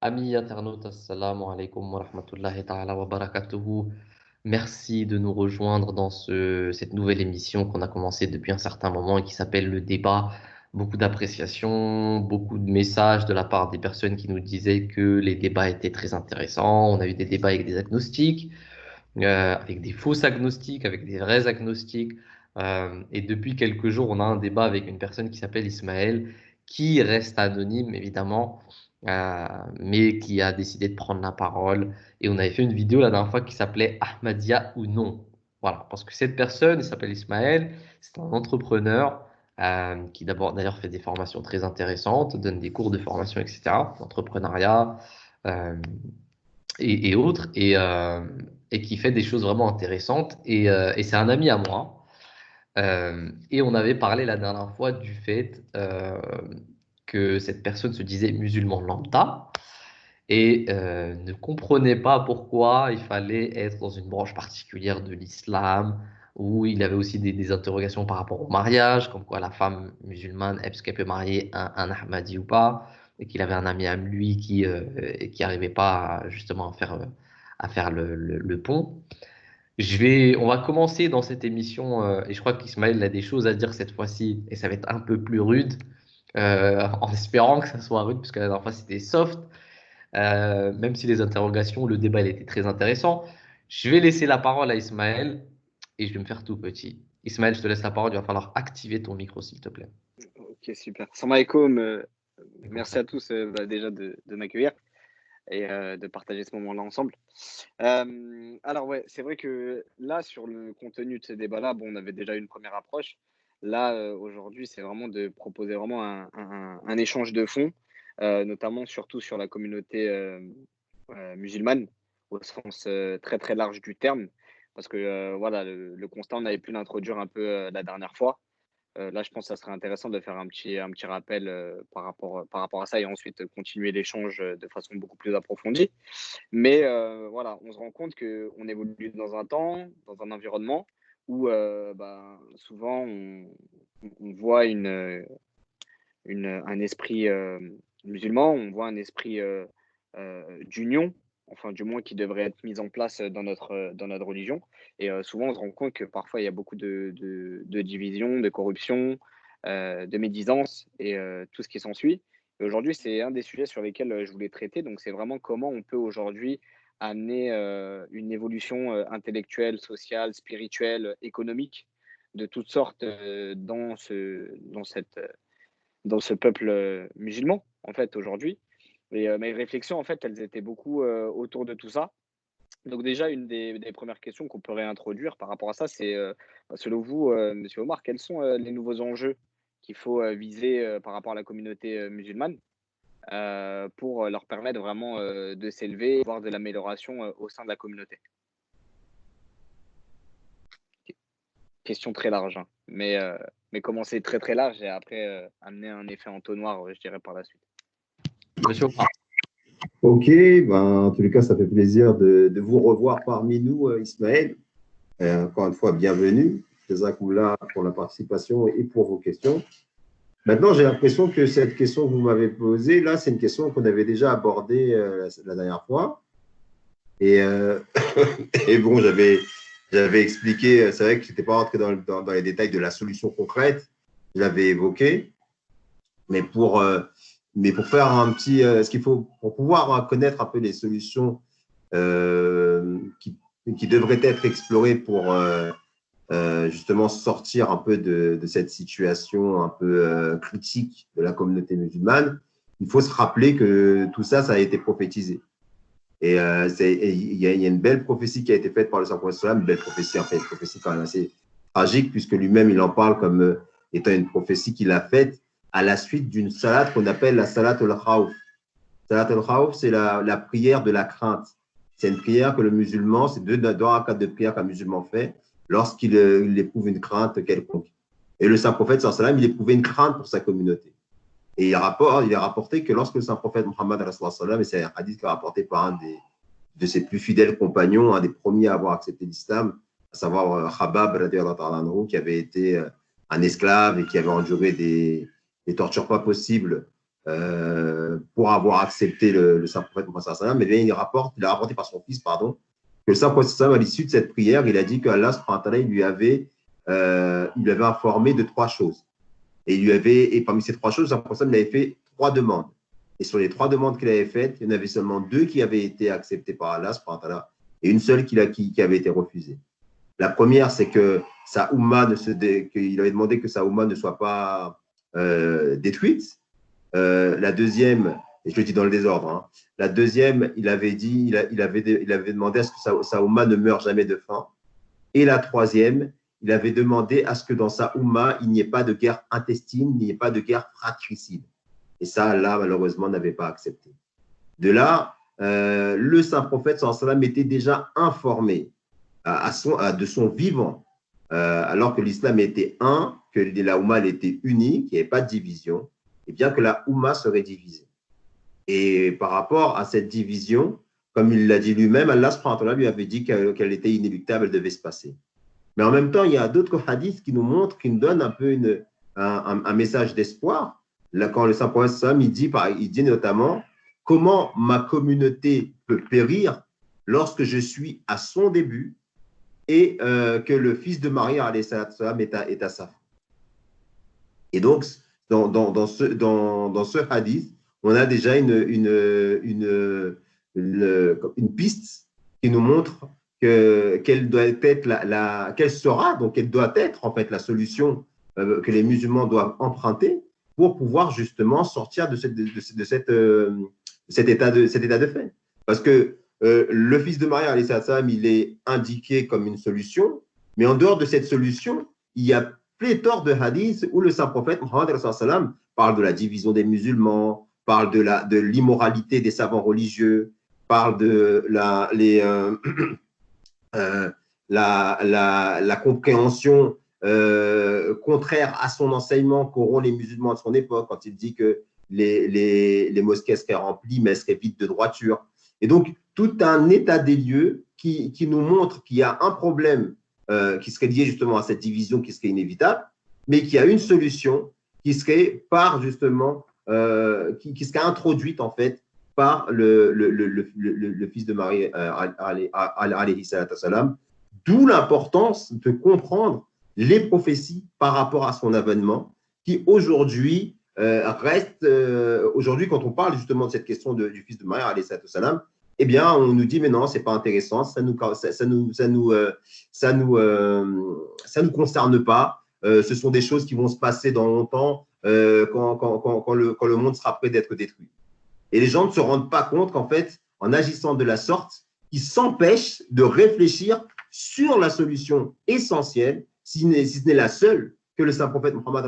Amis internautes, assalamu alaikum wa rahmatullahi ta'ala wa barakatuhu. Merci de nous rejoindre dans cette nouvelle émission qu'on a commencé depuis un certain moment et qui s'appelle Le Débat. Beaucoup d'appréciations, beaucoup de messages de la part des personnes qui nous disaient que les débats étaient très intéressants. On a eu des débats avec des agnostiques, avec des faux agnostiques, avec des vrais agnostiques. Et depuis quelques jours, on a un débat avec une personne qui s'appelle Ismaël, qui reste anonyme évidemment, mais qui a décidé de prendre la parole. Et on avait fait une vidéo la dernière fois qui s'appelait Ahmadiyya ou non. Voilà, parce que cette personne, il s'appelle Ismaël, c'est un entrepreneur qui d'abord d'ailleurs fait des formations très intéressantes, donne des cours de formation, etc., d'entrepreneuriat. euh, et autres, et qui fait des choses vraiment intéressantes. Et c'est un ami à moi. Et on avait parlé la dernière fois du fait que cette personne se disait musulman lambda et ne comprenait pas pourquoi il fallait être dans une branche particulière de l'islam, où il avait aussi des interrogations par rapport au mariage, comme quoi la femme musulmane, est-ce qu'elle peut marier un Ahmadi ou pas, et qu'il avait un ami à lui qui n'arrivait pas justement à faire le pont. On va commencer dans cette émission, et je crois qu'Ismaël a des choses à dire cette fois-ci, et ça va être un peu plus rude, en espérant que ça soit rude, parce que la dernière fois c'était soft. Même si les interrogations, le débat, il était très intéressant. Je vais laisser la parole à Ismaël et je vais me faire tout petit. Ismaël, je te laisse la parole. Il va falloir activer ton micro, s'il te plaît. Ok, super. Salam alaikum. Comme Merci ça. à tous déjà de m'accueillir et de partager ce moment-là ensemble. Alors ouais, c'est vrai que là, sur le contenu de ce débat-là, bon, on avait déjà une première approche. Là, aujourd'hui, c'est vraiment de proposer vraiment un échange de fond, notamment surtout sur la communauté musulmane, au sens très très large du terme. Parce que voilà, le constat, on avait pu l'introduire un peu la dernière fois. Là, je pense que ça serait intéressant de faire un petit rappel, par rapport à ça et ensuite continuer l'échange, de façon beaucoup plus approfondie. Mais voilà, on se rend compte qu'on évolue dans un temps, dans un environnement où, souvent on voit un esprit, musulman, on voit un esprit, d'union, enfin du moins qui devrait être mis en place, dans notre religion et souvent on se rend compte que parfois il y a beaucoup de divisions, de corruption, de médisance et tout ce qui s'ensuit et aujourd'hui, c'est un des sujets sur lesquels, je voulais traiter donc c'est vraiment comment on peut aujourd'hui amener, une évolution, intellectuelle, sociale, spirituelle, économique, de toutes sortes, dans ce peuple, musulman, en fait, aujourd'hui et mes réflexions, en fait, elles étaient beaucoup, autour de tout ça. Donc déjà, une des 1 questions qu'on peut réintroduire par rapport à ça, c'est, selon vous, monsieur Omar, quels sont, les nouveaux enjeux qu'il faut, viser, par rapport à la communauté, musulmane, pour, leur permettre vraiment, de s'élever, voire de l'amélioration, au sein de la communauté? Question très large, hein, mais commencer très, très large et après, amener un effet entonnoir, je dirais par la suite. Monsieur Omar. Ok, en tous les cas, ça fait plaisir de vous revoir parmi nous, Ismaël. Encore une fois, bienvenue. Jazakoullah pour la participation et pour vos questions. Maintenant, j'ai l'impression que cette question que vous m'avez posée, là, c'est une question qu'on avait déjà abordée la dernière fois. Et, et bon, j'avais expliqué, c'est vrai que je n'étais pas rentré dans les détails de la solution concrète, je l'avais évoqué, mais pour faire un petit, ce qu'il faut pour pouvoir connaître un peu les solutions qui devraient être explorées pour justement sortir un peu de cette situation un peu critique de la communauté musulmane, il faut se rappeler que tout ça, ça a été prophétisé. Et il y a une belle prophétie qui a été faite par le Prophète, une belle prophétie, en fait, une prophétie quand même assez tragique, puisque lui-même, il en parle comme étant une prophétie qu'il a faite à la suite d'une salat qu'on appelle la salat al-khawf. Salat al-khawf, c'est la prière de la crainte. C'est une prière que le musulman, c'est deux rakats de prière qu'un musulman fait lorsqu'il éprouve une crainte quelconque. Et le saint prophète, sallam, il éprouvait une crainte pour sa communauté. Et il est rapporté que lorsque le saint prophète Mohammed, et c'est un hadith qui est rapporté par un de ses plus fidèles compagnons, un des premiers à avoir accepté l'islam, à savoir Khabab, qui avait été un esclave et qui avait enduré des tortures pas possibles pour avoir accepté le saint prophète Mohammed sallallahu alayhi wa sallam, mais bien il a rapporté par son fils, pardon, que le saint prophète sallallahu alayhi wa sallam, à l'issue de cette prière, il a dit qu'Allah subhanahu wa ta'ala, il lui avait informé de 3 choses. Et parmi ces 3 choses, le saint prophète il avait fait 3 demandes. Et sur les 3 demandes qu'il avait faites, il y en avait seulement 2 qui avaient été acceptées par Allah subhanahu wa ta'ala, et une seule qui avait été refusée. La première, c'est que sa Oumma qu'il avait demandé que sa Oumma ne soit pas détruite. La deuxième, et je le dis dans le désordre, hein, la deuxième, il avait demandé à ce que sa Oumma ne meure jamais de faim. Et la troisième, il avait demandé à ce que dans sa Oumma, il n'y ait pas de guerre intestine, il n'y ait pas de guerre fratricide. Et ça, Allah, malheureusement, n'avait pas accepté. De là, le saint prophète, sallallahu alayhi wa sallam, était déjà informé de son vivant, alors que l'islam était un, que la Oumma était unie, qu'il n'y avait pas de division, et bien que la Oumma serait divisée. Et par rapport à cette division, comme il l'a dit lui-même, Allah subhanahu wa ta'ala lui avait dit qu'elle était inéluctable, elle devait se passer. Mais en même temps, il y a d'autres hadiths qui nous montrent, qui nous donnent un peu un message d'espoir. Là, quand le saint prophète sallam, il dit notamment comment ma communauté peut périr lorsque je suis à son début et que le fils de Marie alayhi salam est à sa fin. Et donc, dans ce hadith, on a déjà une piste qui nous montre quelle doit être quelle sera, donc quelle doit être en fait la solution que les musulmans doivent emprunter pour pouvoir justement sortir de cet état de fait. Parce que le fils de Marie, alayhi salam, il est indiqué comme une solution, mais en dehors de cette solution, il y a pléthore de hadiths où le saint prophète Mohammed sallam parle de la division des musulmans, parle de l'immoralité des savants religieux, parle de la compréhension contraire à son enseignement qu'auront les musulmans de son époque, quand il dit que les mosquées seraient remplies, mais elles seraient vides de droiture. Et donc, tout un état des lieux qui nous montre qu'il y a un problème qui serait lié justement à cette division qui serait inévitable, mais qu'il y a une solution qui serait qui serait introduite en fait par le fils de Marie, alayhi salam, d'où l'importance de comprendre les prophéties par rapport à son avènement, qui aujourd'hui reste, aujourd'hui quand on parle justement de cette question du fils de Marie, alayhi salam, eh bien, on nous dit, mais non, c'est pas intéressant, ça nous concerne pas. Ce sont des choses qui vont se passer dans longtemps quand le monde sera prêt d'être détruit. Et les gens ne se rendent pas compte qu'en fait, en agissant de la sorte, ils s'empêchent de réfléchir sur la solution essentielle, si ce n'est la seule, que le saint prophète Mohammed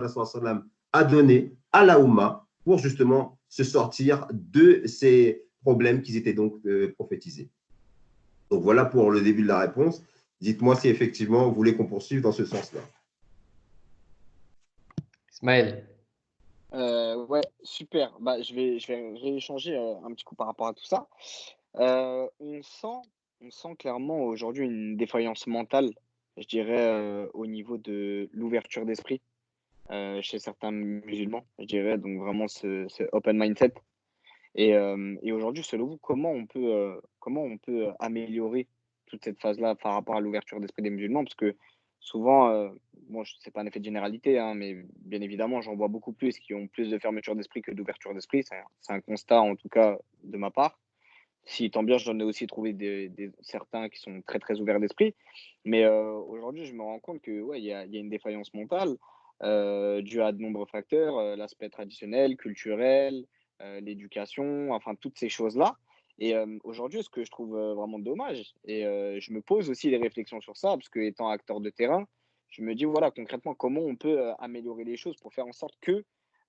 a donnée à la Oumma pour justement se sortir de ces problèmes qui étaient donc prophétisés. Donc voilà pour le début de la réponse. Dites-moi si effectivement vous voulez qu'on poursuive dans ce sens-là. Ismaël. Ouais, super. Bah, je vais rééchanger un petit coup par rapport à tout ça. On sent clairement aujourd'hui une défaillance mentale, je dirais, au niveau de l'ouverture d'esprit chez certains musulmans, je dirais, donc vraiment ce open mindset. Et aujourd'hui, selon vous, comment on peut améliorer toute cette phase-là par rapport à l'ouverture d'esprit des musulmans? Parce que souvent, bon, c'est pas un effet de généralité, hein, mais bien évidemment, j'en vois beaucoup plus qui ont plus de fermeture d'esprit que d'ouverture d'esprit. C'est un constat, en tout cas, de ma part. Si tant bien, j'en ai aussi trouvé certains qui sont très, très ouverts d'esprit. Mais aujourd'hui, je me rends compte que ouais, il y a une défaillance mentale due à de nombreux facteurs, l'aspect traditionnel, culturel, l'éducation, enfin toutes ces choses-là. Et aujourd'hui, ce que je trouve vraiment dommage, et je me pose aussi des réflexions sur ça, parce que étant acteur de terrain, je me dis, voilà, concrètement, comment on peut améliorer les choses pour faire en sorte que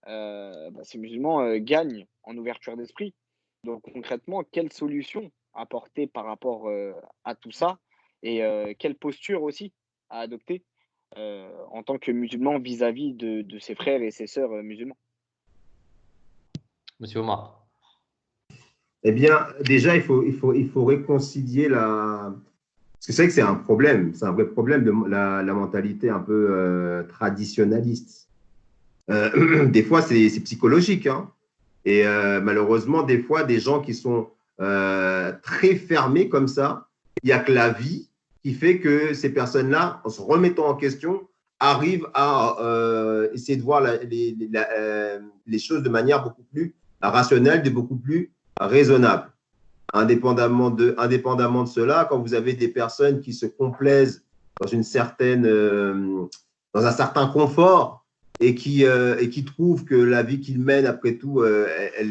ces musulmans gagnent en ouverture d'esprit. Donc concrètement, quelle solution apporter par rapport à tout ça et quelle posture aussi à adopter en tant que musulman vis-à-vis de ses frères et ses sœurs musulmans? Monsieur Omar. Eh bien, déjà, il faut réconcilier la… Parce que c'est vrai que c'est un problème, c'est un vrai problème de la mentalité un peu traditionnaliste. Des fois, c'est psychologique, hein. Et malheureusement, des fois, des gens qui sont très fermés comme ça, il n'y a que la vie qui fait que ces personnes-là, en se remettant en question, arrivent à essayer de voir les choses de manière beaucoup plus rationnelle, de beaucoup plus raisonnable. Indépendamment de cela, quand vous avez des personnes qui se complaisent dans dans un certain confort et qui trouvent que la vie qu'ils mènent, après tout, elle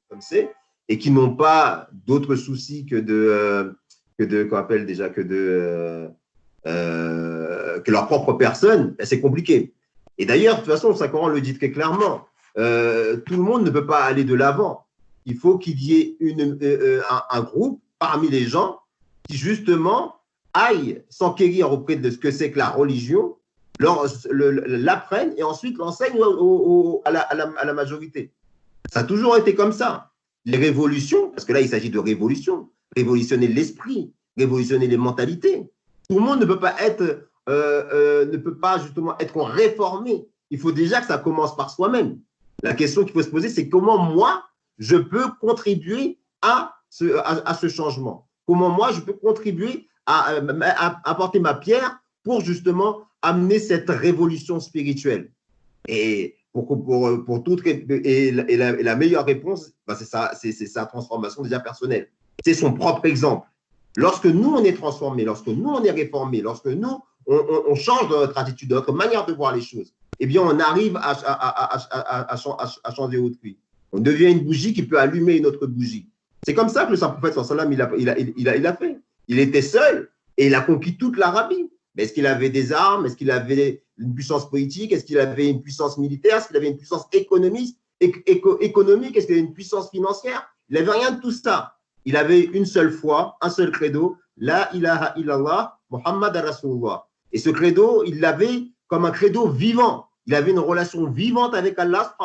comme c'est, et qui n'ont pas d'autres soucis qu'on appelle déjà que leur propre personne, ben c'est compliqué. Et d'ailleurs, de toute façon, Saint-Coran le dit très clairement, tout le monde ne peut pas aller de l'avant. Il faut qu'il y ait un groupe parmi les gens qui, justement, aillent s'enquérir auprès de ce que c'est que la religion, l'apprennent et ensuite l'enseignent à la majorité. Ça a toujours été comme ça. Les révolutions, parce que là, il s'agit de révolution, révolutionner l'esprit, révolutionner les mentalités. Tout le monde ne peut pas justement être réformé. Il faut déjà que ça commence par soi-même. La question qu'il faut se poser, c'est comment moi, je peux contribuer à ce changement. Comment moi, je peux contribuer à apporter ma pierre pour justement amener cette révolution spirituelle. Et pour toute, et la meilleure réponse, ben c'est sa transformation déjà personnelle. C'est son propre exemple. Lorsque nous, on est transformé, lorsque nous, on est réformé, lorsque nous, on change notre attitude, notre manière de voir les choses, eh bien, on arrive à changer autrui. On devient une bougie qui peut allumer une autre bougie. C'est comme ça que le Saint-Prophète sallam il a fait. Il était seul et il a conquis toute l'Arabie. Mais est-ce qu'il avait des armes? Est-ce qu'il avait une puissance politique? Est-ce qu'il avait une puissance militaire? Est-ce qu'il avait une puissance économique? Est-ce qu'il avait une puissance financière? Il n'avait rien de tout ça. Il avait une seule foi, un seul credo, La ilaha illallah, Muhammad Rasulullah. Et ce credo, il l'avait comme un credo vivant. Il avait une relation vivante avec Allah,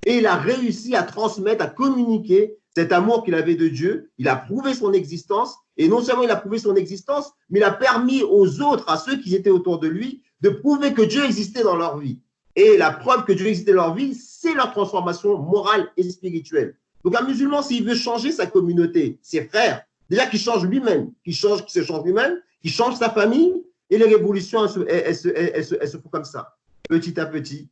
et il a réussi à transmettre, à communiquer cet amour qu'il avait de Dieu. Il a prouvé son existence, et non seulement il a prouvé son existence, mais il a permis aux autres, à ceux qui étaient autour de lui, de prouver que Dieu existait dans leur vie. Et la preuve que Dieu existait dans leur vie, c'est leur transformation morale et spirituelle. Donc un musulman, s'il veut changer sa communauté, ses frères, déjà qu'il change lui-même, qu'il se change lui-même, qu'il change sa famille, et les révolutions, elles se font comme ça, petit à petit,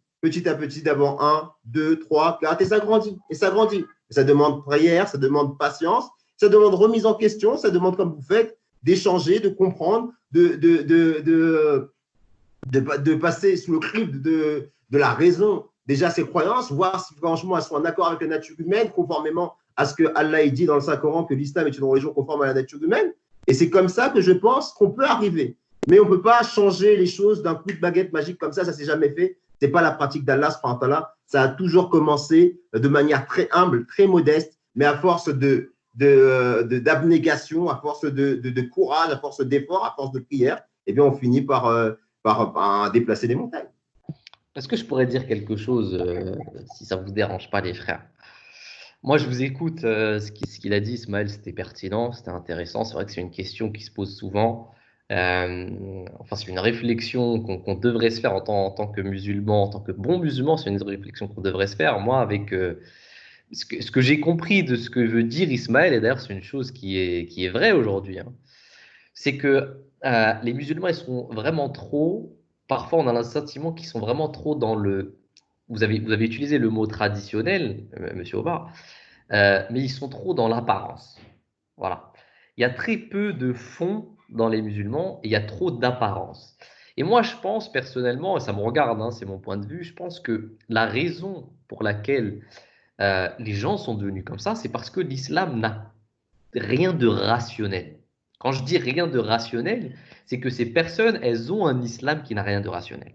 d'abord 1, 2, 3, 4, et ça grandit, et ça grandit. Ça demande prière, ça demande patience, ça demande remise en question, ça demande, comme vous faites, d'échanger, de comprendre, de passer sous le crible de la raison, déjà ses croyances, voir si franchement elles sont en accord avec la nature humaine, conformément à ce que Allah dit dans le Saint-Coran, que l'islam est une religion conforme à la nature humaine. Et c'est comme ça que je pense qu'on peut arriver. Mais on ne peut pas changer les choses d'un coup de baguette magique comme ça ne s'est jamais fait. Ce n'est pas la pratique d'Allah, ça a toujours commencé de manière très humble, très modeste, mais à force d'abnégation, à force de courage, à force d'effort, à force de prière, eh bien on finit par déplacer les montagnes. Est-ce que je pourrais dire quelque chose, si ça ne vous dérange pas, les frères? Moi, je vous écoute, ce qu'il a dit, Ismaël, c'était pertinent, c'était intéressant. C'est vrai que c'est une question qui se pose souvent. Enfin, c'est une réflexion qu'on devrait se faire en tant que musulman, en tant que bon musulman, c'est une réflexion qu'on devrait se faire. Moi, avec ce que j'ai compris de ce que veut dire Ismaël, et d'ailleurs, c'est une chose qui est vraie aujourd'hui, hein, c'est que les musulmans, ils sont vraiment trop, parfois on a le sentiment qu'ils sont vraiment trop dans le... vous avez utilisé le mot traditionnel, Monsieur Omar, mais ils sont trop dans l'apparence. Voilà. Il y a très peu de fond dans les musulmans et il y a trop d'apparence. Et moi, je pense personnellement, et ça me regarde, hein, c'est mon point de vue, je pense que la raison pour laquelle les gens sont devenus comme ça, c'est parce que l'islam n'a rien de rationnel. Quand je dis rien de rationnel, c'est que ces personnes, elles ont un islam qui n'a rien de rationnel.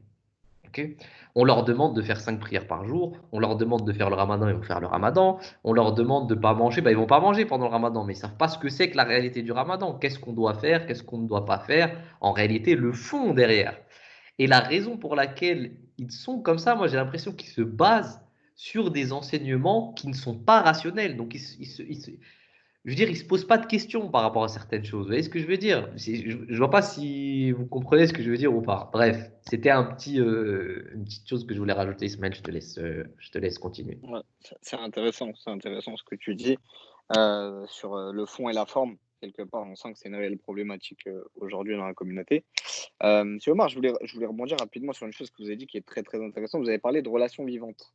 Okay. On leur demande de faire 5 prières par jour, on leur demande de faire le ramadan, ils vont faire le ramadan, on leur demande de ne pas manger, ils ne vont pas manger pendant le ramadan, mais ils ne savent pas ce que c'est que la réalité du ramadan, qu'est-ce qu'on doit faire, qu'est-ce qu'on ne doit pas faire, en réalité le fond derrière. Et la raison pour laquelle ils sont comme ça, moi j'ai l'impression qu'ils se basent sur des enseignements qui ne sont pas rationnels. Donc je veux dire, il ne se pose pas de questions par rapport à certaines choses. Vous voyez ce que je veux dire? Je ne vois pas si vous comprenez ce que je veux dire ou pas. Bref, c'était une petite chose que je voulais rajouter, Ismaël. Je te laisse continuer. Ouais, c'est intéressant ce que tu dis sur le fond et la forme. Quelque part, on sent que c'est une réelle problématique aujourd'hui dans la communauté. Monsieur Omar, je voulais rebondir rapidement sur une chose que vous avez dit qui est très très intéressante. Vous avez parlé de relations vivantes.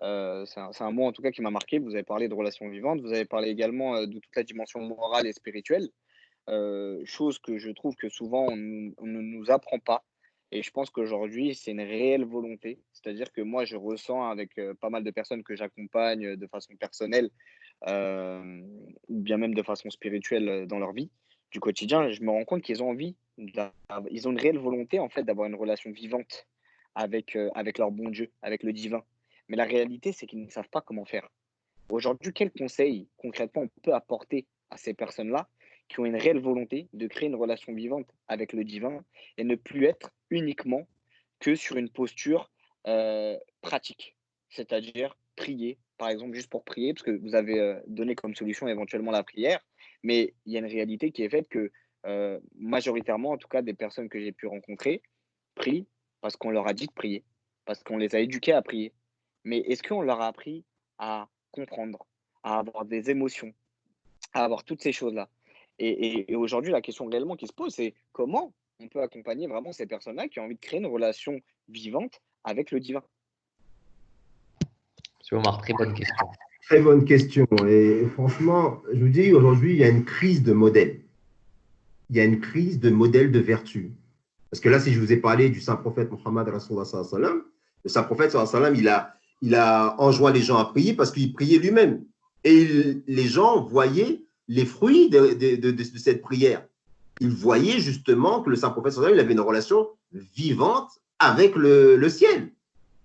C'est un mot en tout cas qui m'a marqué. Vous avez parlé de relations vivantes. Vous avez parlé également de toute la dimension morale et spirituelle. Chose que je trouve que souvent on ne nous apprend pas. Et je pense qu'aujourd'hui, c'est une réelle volonté. C'est-à-dire que moi, je ressens avec pas mal de personnes que j'accompagne de façon personnelle ou bien même de façon spirituelle dans leur vie du quotidien, je me rends compte qu'ils ont envie, ils ont une réelle volonté en fait d'avoir une relation vivante avec leur bon Dieu, avec le divin. Mais la réalité, c'est qu'ils ne savent pas comment faire. Aujourd'hui, quel conseil concrètement on peut apporter à ces personnes-là qui ont une réelle volonté de créer une relation vivante avec le divin et ne plus être uniquement que sur une posture pratique, c'est-à-dire prier, par exemple, juste pour prier, parce que vous avez donné comme solution éventuellement la prière, mais il y a une réalité qui est faite que majoritairement, en tout cas des personnes que j'ai pu rencontrer, prient parce qu'on leur a dit de prier, parce qu'on les a éduqués à prier. Mais est-ce qu'on leur a appris à comprendre, à avoir des émotions, à avoir toutes ces choses-là? Et aujourd'hui, la question réellement qui se pose, c'est comment on peut accompagner vraiment ces personnes-là qui ont envie de créer une relation vivante avec le divin? Monsieur Omar, très bonne question. Très bonne question. Et franchement, je vous dis, aujourd'hui, il y a une crise de modèle. Il y a une crise de modèle de vertu. Parce que là, si je vous ai parlé du saint prophète Mohammed Rasulullah sallallahu alayhi wa sallam, le saint prophète sallallahu alayhi wa sallam, il a enjoint les gens à prier parce qu'il priait lui-même. Et les gens voyaient les fruits de cette prière. Ils voyaient justement que le saint prophète sallallahu alayhi wa sallam, il avait une relation vivante avec le ciel.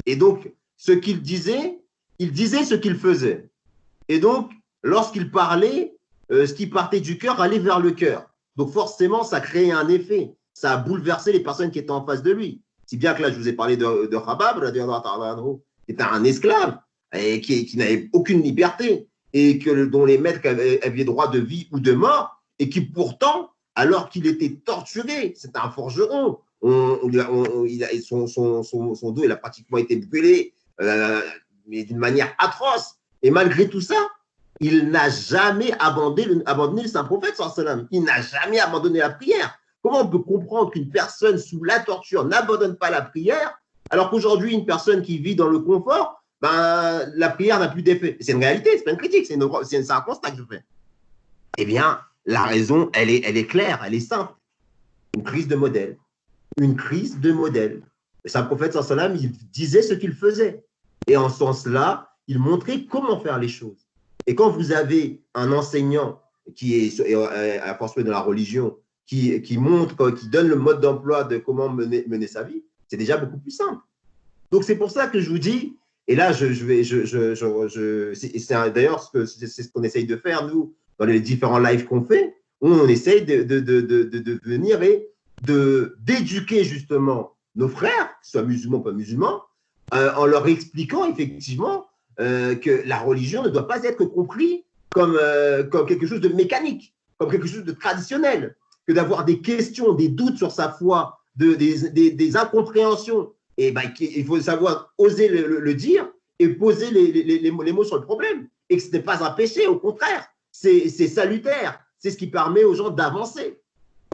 Et donc, ce qu'il disait, il disait ce qu'il faisait. Et donc, lorsqu'il parlait, ce qui partait du cœur allait vers le cœur. Donc, forcément, ça créait un effet. Ça a bouleversé les personnes qui étaient en face de lui. Si bien que là, je vous ai parlé de Khabab, qui était un esclave et qui n'avait aucune liberté et dont les maîtres avaient droit de vie ou de mort et qui pourtant, alors qu'il était torturé, c'était un forgeron, son dos il a pratiquement été brûlé, mais d'une manière atroce. Et malgré tout ça, il n'a jamais abandonné le saint prophète, il n'a jamais abandonné la prière. Comment on peut comprendre qu'une personne sous la torture n'abandonne pas la prière, alors qu'aujourd'hui, une personne qui vit dans le confort, ben, la prière n'a plus d'effet? C'est une réalité, c'est pas une critique, c'est un constat que je fais. Eh bien, la raison, elle est claire, elle est simple. Une crise de modèle. Une crise de modèle. Le saint prophète, il disait ce qu'il faisait. Et en ce sens-là, il montrait comment faire les choses. Et quand vous avez un enseignant qui est à force de la religion, qui montre, qui donne le mode d'emploi de comment mener sa vie, c'est déjà beaucoup plus simple. Donc, c'est pour ça que je vous dis, et là, d'ailleurs, c'est ce qu'on essaye de faire, nous, dans les différents lives qu'on fait, où on essaye de venir et d'éduquer justement nos frères, qu'ils soient musulmans ou pas musulmans, en leur expliquant effectivement que la religion ne doit pas être comprise comme quelque chose de mécanique, comme quelque chose de traditionnel, que d'avoir des questions, des doutes sur sa foi, des incompréhensions. Et ben, il faut savoir oser le dire et poser les mots sur le problème. Et que ce n'est pas un péché, au contraire, c'est salutaire. C'est ce qui permet aux gens d'avancer.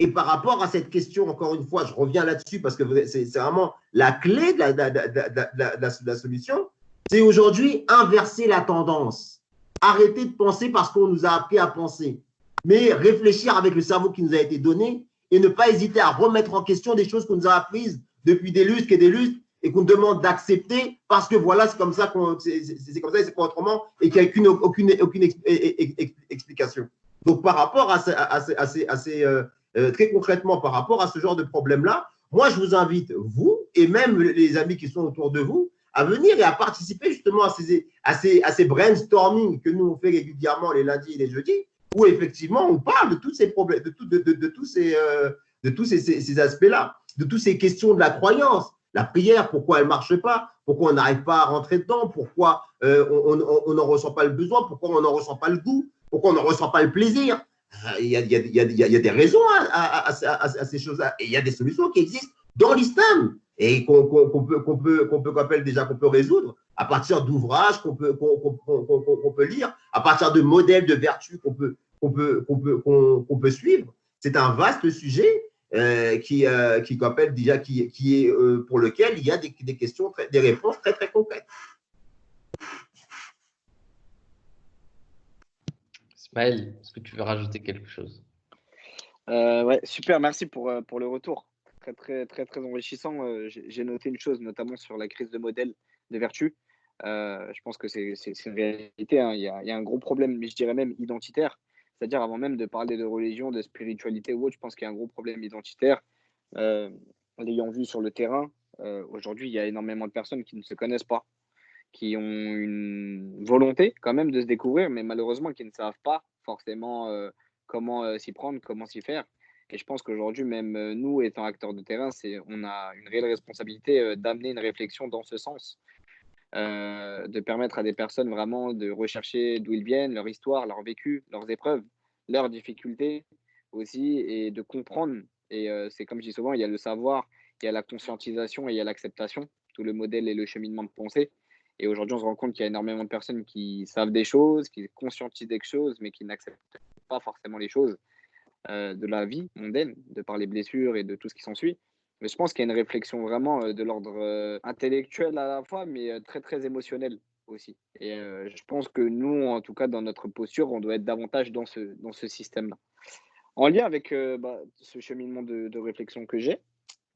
Et par rapport à cette question, encore une fois, je reviens là-dessus parce que c'est vraiment la clé de la solution. C'est aujourd'hui inverser la tendance. Arrêter de penser parce qu'on nous a appris à penser, mais réfléchir avec le cerveau qui nous a été donné et ne pas hésiter à remettre en question des choses qu'on nous a apprises depuis des lustres et qu'on nous demande d'accepter parce que voilà, c'est comme ça, c'est comme ça et c'est pas autrement et qu'il n'y a aucune explication. Donc, par rapport à très concrètement, par rapport à ce genre de problème-là, moi, je vous invite, vous et même les amis qui sont autour de vous, à venir et à participer justement à ces brainstorming que nous on fait régulièrement les lundis et les jeudis, où effectivement on parle de tous ces problèmes, de tous ces aspects-là, de toutes ces questions de la croyance. La prière, pourquoi elle ne marche pas? Pourquoi on n'arrive pas à rentrer dedans? Pourquoi on n'en ressent pas le besoin? Pourquoi on n'en ressent pas le goût? pourquoi on ne ressent pas le plaisir? Il y a des raisons à ces choses-là. Et il y a des solutions qui existent dans l'islam et qu'on peut résoudre à partir d'ouvrages qu'on peut lire, à partir de modèles de vertu qu'on peut suivre. C'est un vaste sujet qui est pour lequel il y a des questions, des réponses très très concrètes. Ismaël, est-ce que tu veux rajouter quelque chose? Ouais, super, merci pour le retour. Très, très, très, très enrichissant. J'ai noté une chose, notamment sur la crise de modèle de vertu. Je pense que c'est une réalité, hein. Il y a un gros problème, mais je dirais même identitaire. C'est-à-dire, avant même de parler de religion, de spiritualité ou autre, je pense qu'il y a un gros problème identitaire. Euh, L'ayant vu sur le terrain, aujourd'hui, il y a énormément de personnes qui ne se connaissent pas, qui ont une volonté quand même de se découvrir, mais malheureusement qui ne savent pas forcément comment s'y prendre, comment s'y faire. Et je pense qu'aujourd'hui, même nous, étant acteurs de terrain, on a une réelle responsabilité d'amener une réflexion dans ce sens, de permettre à des personnes vraiment de rechercher d'où ils viennent, leur histoire, leur vécu, leurs épreuves, leurs difficultés aussi, et de comprendre. Et c'est comme je dis souvent, il y a le savoir, il y a la conscientisation et il y a l'acceptation, tout le modèle et le cheminement de pensée. Et aujourd'hui, on se rend compte qu'il y a énormément de personnes qui savent des choses, qui conscientisent des choses, mais qui n'acceptent pas forcément les choses de la vie mondaine, de par les blessures et de tout ce qui s'ensuit. Mais je pense qu'il y a une réflexion vraiment de l'ordre intellectuel à la fois, mais très, très émotionnel aussi. Et je pense que nous, en tout cas, dans notre posture, on doit être davantage dans ce système-là. En lien avec ce cheminement de réflexion que j'ai,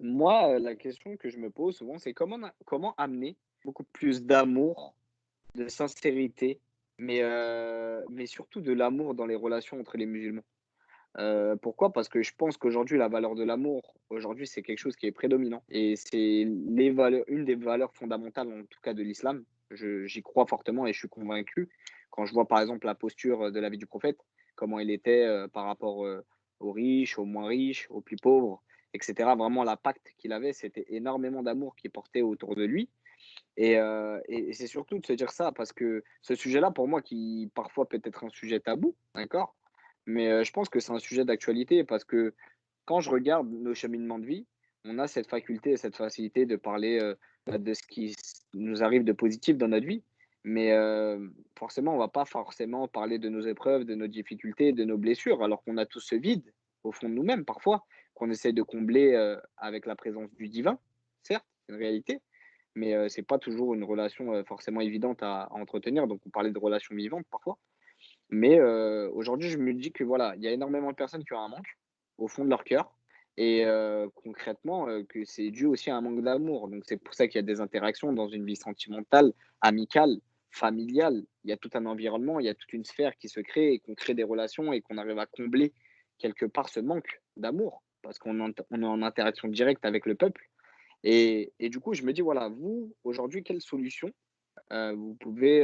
moi, la question que je me pose souvent, c'est comment amener beaucoup plus d'amour, de sincérité, mais surtout de l'amour dans les relations entre les musulmans. Pourquoi? Parce que je pense qu'aujourd'hui, la valeur de l'amour, aujourd'hui, c'est quelque chose qui est prédominant et c'est une des valeurs fondamentales, en tout cas de l'islam. J'y crois fortement et je suis convaincu. Quand je vois, par exemple, la posture de la vie du prophète, comment il était par rapport aux riches, aux moins riches, aux plus pauvres, etc. Vraiment, l'impact qu'il avait, c'était énormément d'amour qui portait autour de lui. Et c'est surtout de se dire ça, parce que ce sujet-là, pour moi, qui parfois peut être un sujet tabou, d'accord? Mais je pense que c'est un sujet d'actualité parce que quand je regarde nos cheminements de vie, on a cette faculté et cette facilité de parler de ce qui nous arrive de positif dans notre vie. Mais forcément, on va pas forcément parler de nos épreuves, de nos difficultés, de nos blessures, alors qu'on a tout ce vide au fond de nous-mêmes parfois, qu'on essaie de combler avec la présence du divin, certes, c'est une réalité, mais c'est pas toujours une relation forcément évidente à entretenir. Donc, on parlait de relations vivantes parfois. Mais aujourd'hui, je me dis que voilà, il y a énormément de personnes qui ont un manque au fond de leur cœur et concrètement, que c'est dû aussi à un manque d'amour. Donc c'est pour ça qu'il y a des interactions dans une vie sentimentale, amicale, familiale. Il y a tout un environnement, il y a toute une sphère qui se crée et qu'on crée des relations et qu'on arrive à combler quelque part ce manque d'amour parce on est en interaction directe avec le peuple. Et du coup, je me dis, voilà, vous, aujourd'hui, quelle solution vous pouvez,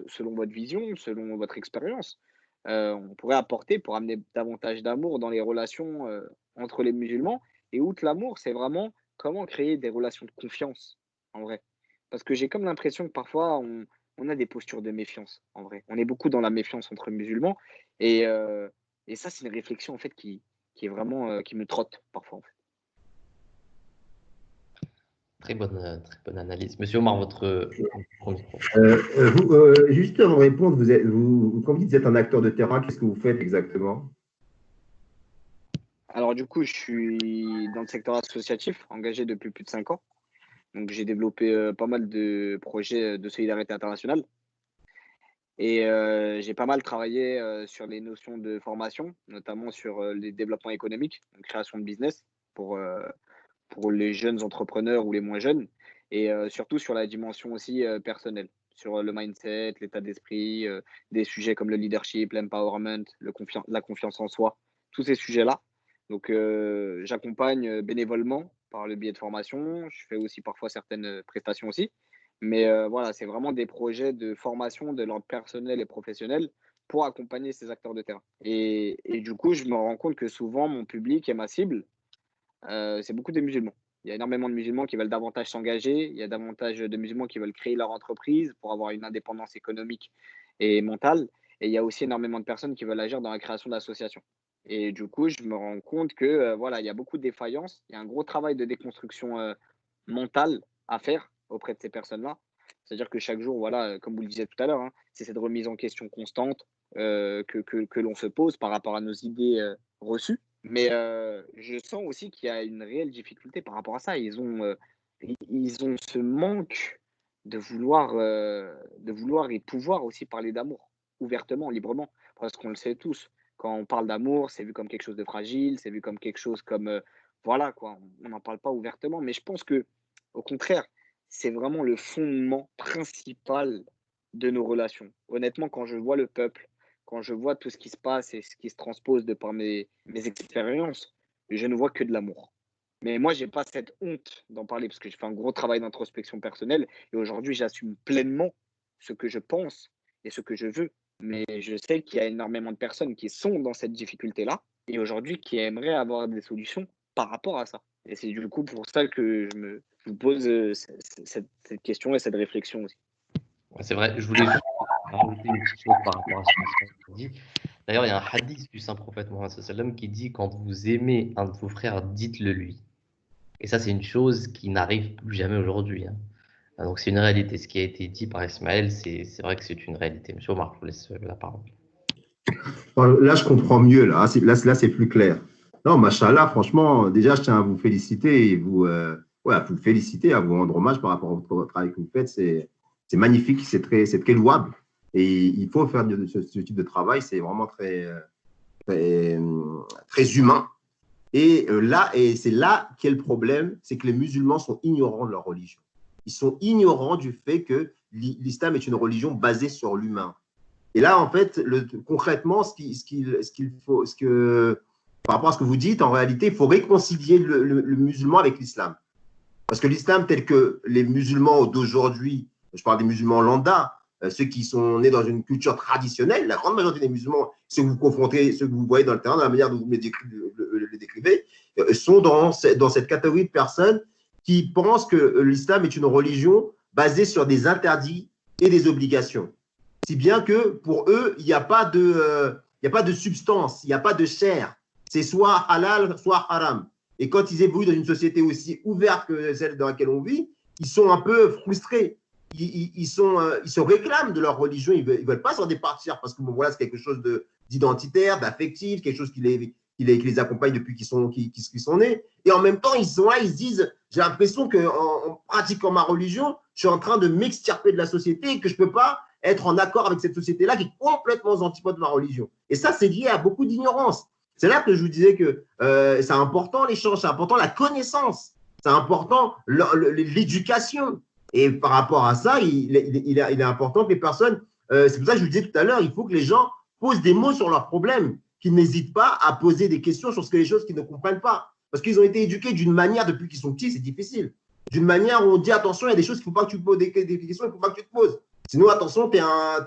selon votre vision, selon votre expérience, on pourrait apporter pour amener davantage d'amour dans les relations entre les musulmans. Et outre l'amour, c'est vraiment comment créer des relations de confiance, en vrai. Parce que j'ai comme l'impression que parfois, on a des postures de méfiance, en vrai. On est beaucoup dans la méfiance entre musulmans. Et, euh, et ça, c'est une réflexion, en fait, qui est vraiment, qui me trotte parfois, en fait. Très bonne analyse. Monsieur Omar, votre micro. Juste avant de répondre, quand vous dites que vous êtes un acteur de terrain, qu'est-ce que vous faites exactement? Alors, du coup, je suis dans le secteur associatif, engagé depuis plus de 5 ans. Donc, j'ai développé pas mal de projets de solidarité internationale et j'ai pas mal travaillé sur les notions de formation, notamment sur les développements économiques, donc création de business pour, euh, pour les jeunes entrepreneurs ou les moins jeunes et surtout sur la dimension aussi personnelle, sur le mindset, l'état d'esprit, des sujets comme le leadership, l'empowerment, la confiance en soi, tous ces sujets-là. Donc, j'accompagne bénévolement par le biais de formation. Je fais aussi parfois certaines prestations aussi. Mais voilà, c'est vraiment des projets de formation de l'ordre personnel et professionnel pour accompagner ces acteurs de terrain. Et du coup, je me rends compte que souvent, mon public et ma cible, c'est beaucoup des musulmans. Il y a énormément de musulmans qui veulent davantage s'engager. Il y a davantage de musulmans qui veulent créer leur entreprise pour avoir une indépendance économique et mentale. Et il y a aussi énormément de personnes qui veulent agir dans la création d'associations. Et du coup, je me rends compte que voilà, il y a beaucoup de défaillances. Il y a un gros travail de déconstruction mentale à faire auprès de ces personnes-là. C'est-à-dire que chaque jour, voilà, comme vous le disiez tout à l'heure, hein, c'est cette remise en question constante que l'on se pose par rapport à nos idées reçues. Mais je sens aussi qu'il y a une réelle difficulté par rapport à ça. Ils ont ce manque de vouloir et pouvoir aussi parler d'amour ouvertement, librement. Parce qu'on le sait tous, quand on parle d'amour, c'est vu comme quelque chose de fragile, c'est vu comme quelque chose comme, voilà quoi, on n'en parle pas ouvertement. Mais je pense que, au contraire, c'est vraiment le fondement principal de nos relations. Honnêtement, quand je vois le peuple, quand je vois tout ce qui se passe et ce qui se transpose de par mes expériences, je ne vois que de l'amour. Mais moi, j'ai pas cette honte d'en parler parce que j'ai fait un gros travail d'introspection personnelle et aujourd'hui, j'assume pleinement ce que je pense et ce que je veux. Mais je sais qu'il y a énormément de personnes qui sont dans cette difficulté-là et aujourd'hui qui aimeraient avoir des solutions par rapport à ça. Et c'est du coup pour ça que je vous pose cette question et cette réflexion aussi. Ouais, c'est vrai, je voulais juste rajouter une petite chose par rapport à ce que tu as dit. D'ailleurs, il y a un hadith du saint prophète Mohammed sallallahu alayhi wa sallam qui dit quand vous aimez un de vos frères, dites-le lui. Et ça, c'est une chose qui n'arrive plus jamais aujourd'hui, hein. Donc, c'est une réalité. Ce qui a été dit par Ismaël, c'est vrai que c'est une réalité. Monsieur Omar, je vous laisse la parole. Là, je comprends mieux. Là, c'est plus clair. Non, machallah, franchement, déjà, je tiens à vous féliciter et à vous féliciter, à vous rendre hommage par rapport à votre travail que vous faites. C'est magnifique, c'est très louable. Et il faut faire ce type de travail. C'est vraiment très humain. Et c'est là qu'est le problème, c'est que les musulmans sont ignorants de leur religion. Ils sont ignorants du fait que l'islam est une religion basée sur l'humain. Et là, en fait, concrètement, par rapport à ce que vous dites, en réalité, il faut réconcilier le musulman avec l'islam. Parce que l'islam, tel que les musulmans d'aujourd'hui, je parle des musulmans lambda, ceux qui sont nés dans une culture traditionnelle, la grande majorité des musulmans, ceux que vous confrontez, ceux que vous voyez dans le terrain, de la manière dont vous les décrivez, sont dans cette catégorie de personnes qui pensent que l'islam est une religion basée sur des interdits et des obligations. Si bien que pour eux, il n'y a pas de substance, il n'y a pas de chair. C'est soit halal, soit haram. Et quand ils évoluent dans une société aussi ouverte que celle dans laquelle on vit, ils sont un peu frustrés. Ils se réclament de leur religion, ils ne veulent pas s'en départir parce que bon, voilà, c'est quelque chose d'identitaire, d'affectif, quelque chose qui les accompagne depuis qu'ils sont nés. Et en même temps, ils sont là, ils se disent, j'ai l'impression qu'en pratiquant ma religion, je suis en train de m'extirper de la société et que je ne peux pas être en accord avec cette société-là qui est complètement aux antipodes de ma religion. Et ça, c'est lié à beaucoup d'ignorance. C'est là que je vous disais que c'est important l'échange, c'est important la connaissance, c'est important l'éducation. Et par rapport à ça, il est important que les personnes, c'est pour ça que je vous disais tout à l'heure, il faut que les gens posent des mots sur leurs problèmes, qu'ils n'hésitent pas à poser des questions sur les choses qu'ils ne comprennent pas. Parce qu'ils ont été éduqués d'une manière, depuis qu'ils sont petits, c'est difficile. D'une manière où on dit attention, il y a des choses qu'il ne faut pas que tu poses, des questions qu'il ne faut pas que tu te poses. Sinon, attention, t'es un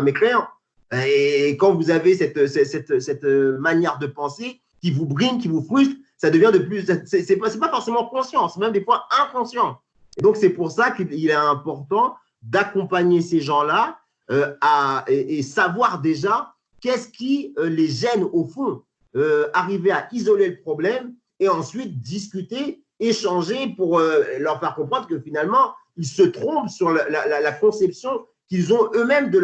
mécréant. Et quand vous avez cette manière de penser qui vous brime, qui vous frustre, ça devient de plus. C'est pas forcément conscient, c'est même des fois inconscient. Et donc, c'est pour ça qu'il est important d'accompagner ces gens-là et savoir déjà qu'est-ce qui les gêne au fond, arriver à isoler le problème et ensuite discuter, échanger pour leur faire comprendre que finalement, ils se trompent sur la conception qu'ils ont eux-mêmes de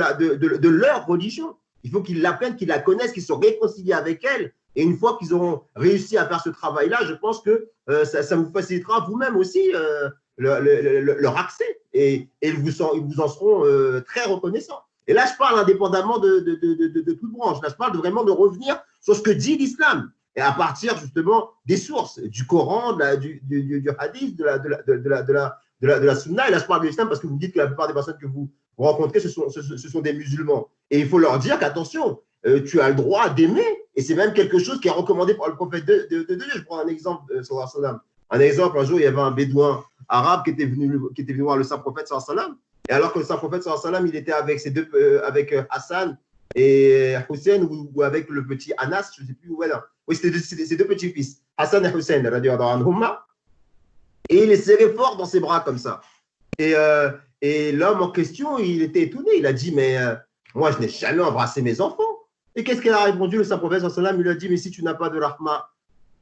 leur religion. Il faut qu'ils l'apprennent, qu'ils la connaissent, qu'ils se réconcilient avec elle. Et une fois qu'ils auront réussi à faire ce travail-là, je pense que ça vous facilitera vous-même aussi leur accès. Et ils vous en seront très reconnaissants. Et là, je parle indépendamment de toute branche. Là, je parle vraiment de revenir sur ce que dit l'islam. Et à partir justement des sources, du Coran, du hadith, de la sunna. Et là, je parle de l'islam parce que vous dites que la plupart des personnes que vous rencontrez, ce sont des musulmans. Et il faut leur dire qu'attention, tu as le droit d'aimer. Et c'est même quelque chose qui est recommandé par le prophète de Dieu. Je prends un exemple, un exemple, un jour, il y avait un bédouin arabe qui était venu voir le saint prophète sallam. Et alors que le saint prophète sallam, il était avec avec Hassan et Hussein ou avec le petit Anas, je ne sais plus où elle. Oui, c'était ses deux petits-fils, Hassan et Hussein, et il les serrait fort dans ses bras comme ça. Et l'homme en question, il était étonné. Il a dit, mais Moi, je n'ai jamais embrassé mes enfants. Et qu'est-ce qu'elle a répondu, le Saint-Prophète sallam? Il lui a dit, mais si tu n'as pas de rahma,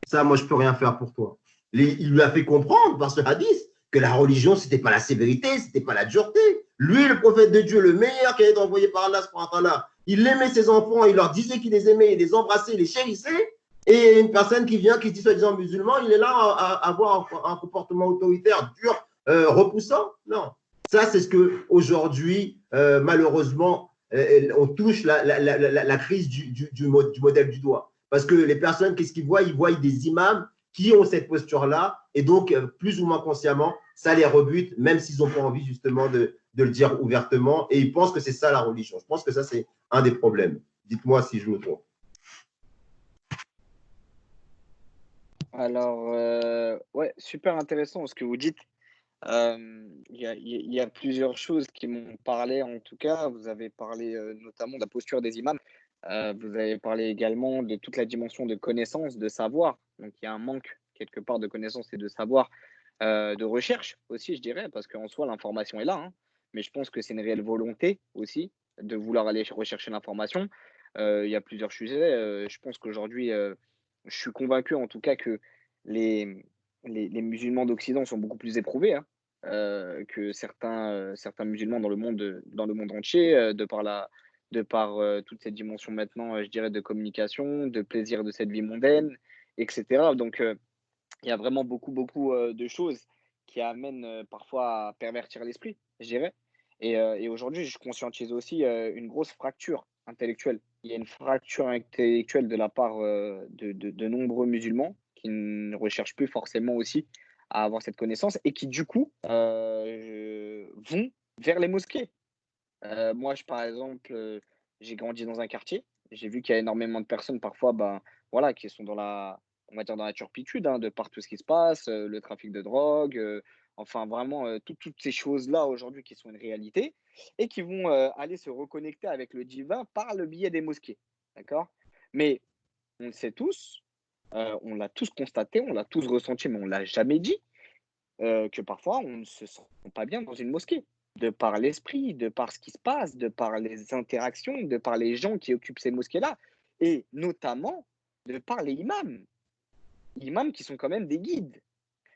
ça, moi, je ne peux rien faire pour toi. Il lui a fait comprendre par ce hadith que la religion, ce n'était pas la sévérité, ce n'était pas la dureté. Lui, le prophète de Dieu, le meilleur qui a été envoyé par Allah, il aimait ses enfants, il leur disait qu'il les aimait, il les embrassait, il les chérissait. Et une personne qui vient, qui dit soi-disant musulman, il est là à avoir un comportement autoritaire, dur, repoussant. Non. Ça, c'est ce que aujourd'hui, malheureusement, on touche la crise du modèle du doigt. Parce que les personnes, qu'est-ce qu'ils voient? Ils voient des imams qui ont cette posture-là, et donc, plus ou moins consciemment, ça les rebute, même s'ils n'ont pas envie justement de le dire ouvertement, et ils pensent que c'est ça la religion. Je pense que ça, c'est un des problèmes. Dites-moi si je me trompe. Alors, ouais, super intéressant ce que vous dites. Il y a plusieurs choses qui m'ont parlé en tout cas. Vous avez parlé notamment de la posture des imams. Vous avez parlé également de toute la dimension de connaissance, de savoir. Donc il y a un manque quelque part de connaissance et de savoir, de recherche aussi, je dirais, parce qu'en soi l'information est là, hein. Mais je pense que c'est une réelle volonté aussi de vouloir aller rechercher l'information. Il y a plusieurs sujets. Je pense qu'aujourd'hui, je suis convaincu en tout cas que les, les musulmans d'Occident sont beaucoup plus éprouvés, hein, que certains musulmans dans le monde entier, de par toute cette dimension maintenant, je dirais, de communication, de plaisir de cette vie mondaine, etc. Donc, il y a vraiment beaucoup de choses qui amènent parfois à pervertir l'esprit, je dirais. Et aujourd'hui, je conscientise aussi une grosse fracture intellectuelle. Il y a une fracture intellectuelle de la part de nombreux musulmans qui ne recherchent plus forcément aussi à avoir cette connaissance et qui, du coup, vont vers les mosquées. Moi, par exemple, j'ai grandi dans un quartier. J'ai vu qu'il y a énormément de personnes parfois, ben, voilà, qui sont on va dire dans la turpitude, hein, de par tout ce qui se passe, le trafic de drogue, enfin vraiment, toutes ces choses-là aujourd'hui qui sont une réalité et qui vont, aller se reconnecter avec le divin par le biais des mosquées. D'accord? Mais on le sait tous, on l'a tous constaté, on l'a tous ressenti, mais on l'a jamais dit, que parfois on ne se sent pas bien dans une mosquée. De par l'esprit, de par ce qui se passe, de par les interactions, de par les gens qui occupent ces mosquées-là, et notamment de par les imams. Imams qui sont quand même des guides.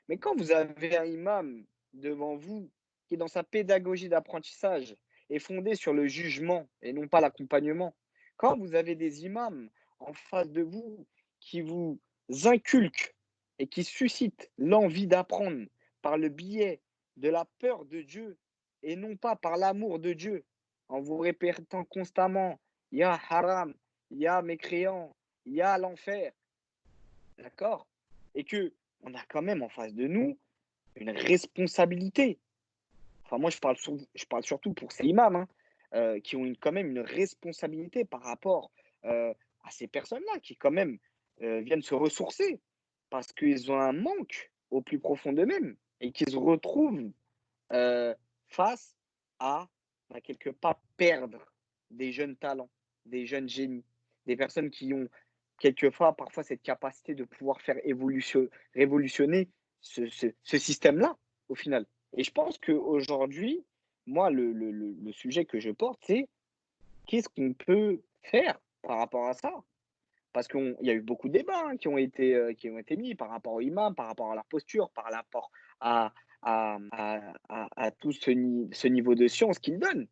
Mais quand vous avez un imam devant vous qui, dans sa pédagogie d'apprentissage, est fondé sur le jugement et non pas l'accompagnement, quand vous avez des imams en face de vous qui vous inculquent et qui suscitent l'envie d'apprendre par le biais de la peur de Dieu et non pas par l'amour de Dieu, en vous répétant constamment, il y a haram, il y a mécréant, il y a l'enfer, d'accord? Et que on a quand même en face de nous une responsabilité. Enfin, moi, je parle surtout pour ces imams, hein, qui ont quand même une responsabilité par rapport à ces personnes-là, qui quand même viennent se ressourcer parce qu'ils ont un manque au plus profond d'eux-mêmes et qu'ils se retrouvent euh, face à, quelque part, perdre des jeunes talents, des jeunes génies, des personnes qui ont quelquefois parfois cette capacité de pouvoir faire révolutionner ce système-là, au final. Et je pense qu'aujourd'hui, moi, le sujet que je porte, c'est qu'est-ce qu'on peut faire par rapport à ça? Parce qu'il y a eu beaucoup de débats, hein, qui ont été mis par rapport aux imams, par rapport à leur posture, par rapport à, à tout ce niveau de science qu'ils donnent.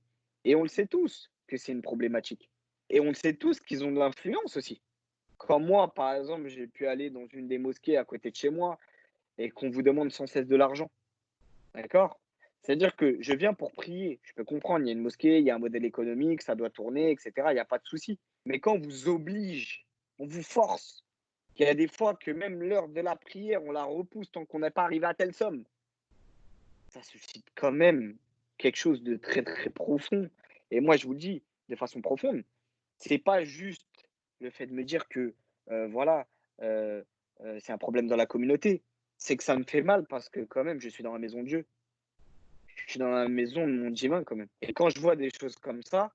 Et on le sait tous que c'est une problématique. Et on le sait tous qu'ils ont de l'influence aussi. Quand moi, par exemple, j'ai pu aller dans une des mosquées à côté de chez moi et qu'on vous demande sans cesse de l'argent, d'accord? C'est-à-dire que je viens pour prier. Je peux comprendre, il y a une mosquée, il y a un modèle économique, ça doit tourner, etc. Il n'y a pas de souci. Mais quand on vous oblige, on vous force, qu'il y a des fois que même l'heure de la prière, on la repousse tant qu'on n'est pas arrivé à telle somme, ça suscite quand même quelque chose de très profond. Et moi, je vous le dis de façon profonde, c'est pas juste le fait de me dire que, voilà, heu c'est un problème dans la communauté. C'est que ça me fait mal parce que quand même, je suis dans la maison de Dieu. Je suis dans la maison de mon divin quand même. Et quand je vois des choses comme ça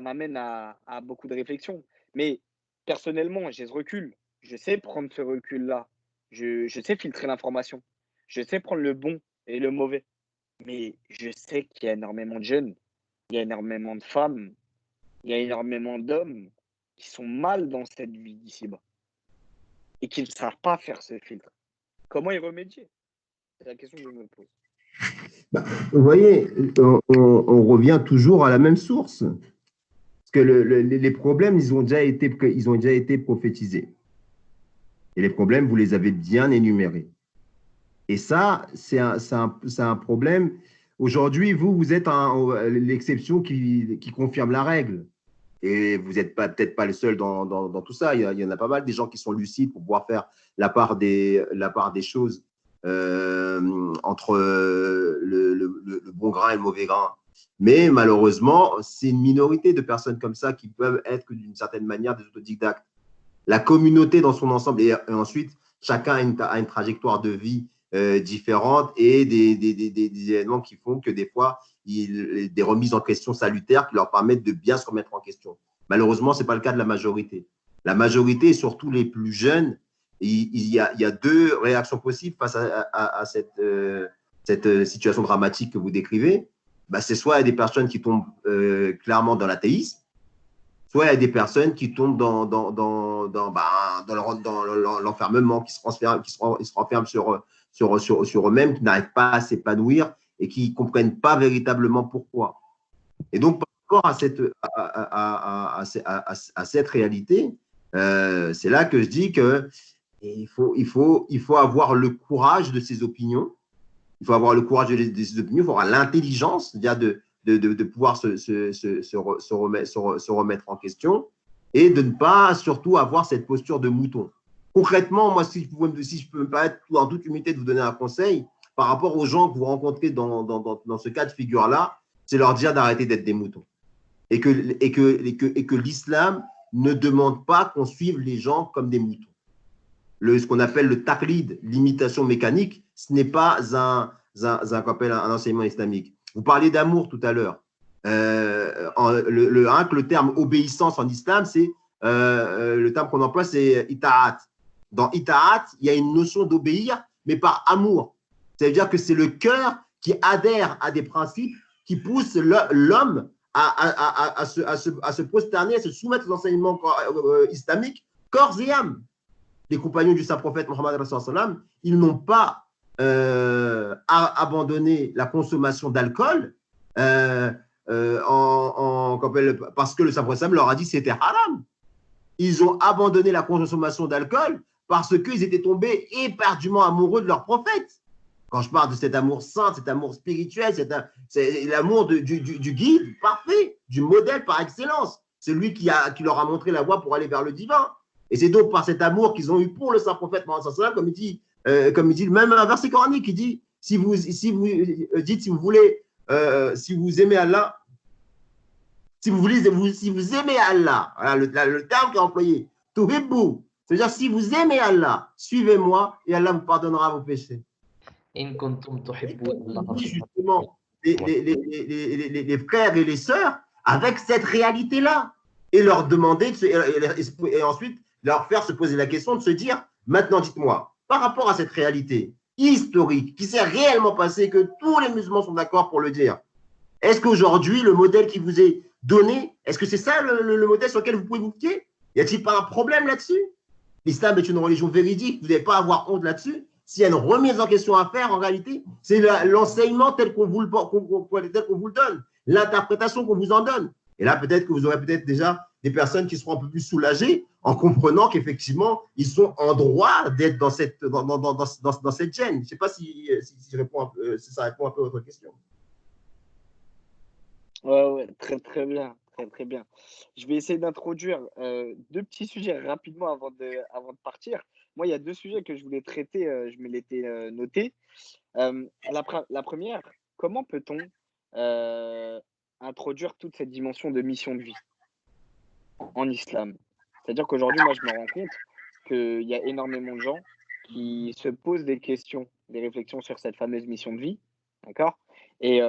m'amène à beaucoup de réflexions. Mais personnellement, j'ai ce recul. Je sais prendre ce recul-là. Je sais filtrer l'information. Je sais prendre le bon et le mauvais. Mais je sais qu'il y a énormément de jeunes, il y a énormément de femmes Il y a énormément d'hommes qui sont mal dans cette vie d'ici-bas et qui ne savent pas faire ce filtre. Comment y remédier? C'est la question que je me pose. Bah, vous voyez, on revient toujours à la même source. Parce que les problèmes, ils ont déjà été prophétisés. Et les problèmes, vous les avez bien énumérés. Et ça, c'est un problème. Aujourd'hui, vous êtes l'exception qui confirme la règle. Et vous n'êtes peut-être pas le seul dans tout ça. Il y en a pas mal des gens qui sont lucides pour pouvoir faire la part des choses entre le bon grain et le mauvais grain. Mais malheureusement, c'est une minorité de personnes comme ça qui peuvent être d'une certaine manière des autodidactes. La communauté dans son ensemble, et ensuite, chacun a une trajectoire de vie différente et des événements qui font que des fois, des remises en question salutaires qui leur permettent de bien se remettre en question. Malheureusement, ce n'est pas le cas de la majorité. La majorité, surtout les plus jeunes, il y a deux réactions possibles face à cette situation dramatique que vous décrivez. Bah, c'est soit il y a des personnes qui tombent clairement dans l'athéisme, soit il y a des personnes qui tombent dans l'enfermement, qui se renferment sur eux-mêmes, qui n'arrivent pas à s'épanouir et qui ne comprennent pas véritablement pourquoi. Et donc, par rapport à cette réalité, c'est là que je dis qu'il faut avoir le courage de ses opinions. Il faut avoir le courage de ses opinions, il faut avoir l'intelligence de pouvoir se remettre en question et de ne pas surtout avoir cette posture de mouton. Concrètement, moi, si je peux me permettre en toute humilité de vous donner un conseil par rapport aux gens que vous rencontrez dans ce cas de figure-là, c'est leur dire d'arrêter d'être des moutons. Et que l'islam ne demande pas qu'on suive les gens comme des moutons. Ce qu'on appelle le taqlid, l'imitation mécanique, ce n'est pas un enseignement islamique. Vous parliez d'amour tout à l'heure. Le terme obéissance en islam, c'est le terme qu'on emploie, c'est ita'at. Dans ita'at, il y a une notion d'obéir, mais par amour. C'est-à-dire que c'est le cœur qui adhère à des principes qui poussent l'homme à se prosterner, à se soumettre aux enseignements islamiques, corps et âme. Les compagnons du Saint-Prophète Mohammed, ils n'ont pas abandonné la consommation d'alcool parce que le Saint-Prophète leur a dit que c'était haram. Ils ont abandonné la consommation d'alcool parce qu'ils étaient tombés éperdument amoureux de leur prophète. Quand je parle de cet amour saint, cet amour spirituel, c'est l'amour du guide parfait, du modèle par excellence, celui qui leur a montré la voie pour aller vers le divin. Et c'est donc par cet amour qu'ils ont eu pour le Saint-Prophète, comme il dit même un verset coranique, il dit si vous aimez Allah, si vous aimez Allah, voilà, le terme qui est employé, tuhibbu, c'est-à-dire si vous aimez Allah, suivez-moi et Allah vous pardonnera vos péchés. Justement, les frères et les sœurs avec cette réalité-là et leur demander et ensuite leur faire se poser la question de se dire maintenant dites-moi par rapport à cette réalité historique qui s'est réellement passée, que tous les musulmans sont d'accord pour le dire, est-ce qu'aujourd'hui le modèle qui vous est donné, est-ce que c'est ça le modèle sur lequel vous pouvez vous fier? Y a-t-il pas un problème là-dessus? L'islam est une religion véridique, vous n'avez pas à avoir honte là-dessus. S'il y a une remise en question à faire, en réalité, c'est l'enseignement tel qu'on vous le donne, l'interprétation qu'on vous en donne. Et là, peut-être que vous aurez déjà des personnes qui seront un peu plus soulagées en comprenant qu'effectivement, ils sont en droit d'être dans cette gêne. Je ne sais pas si ça répond un peu à votre question. Ouais, très, très bien. Très, très bien. Je vais essayer d'introduire deux petits sujets rapidement avant de partir. Moi, il y a deux sujets que je voulais traiter, je me l'étais noté. La première, comment peut-on introduire toute cette dimension de mission de vie en islam? C'est-à-dire qu'aujourd'hui, moi, je me rends compte qu'il y a énormément de gens qui se posent des questions, des réflexions sur cette fameuse mission de vie, d'accord? Et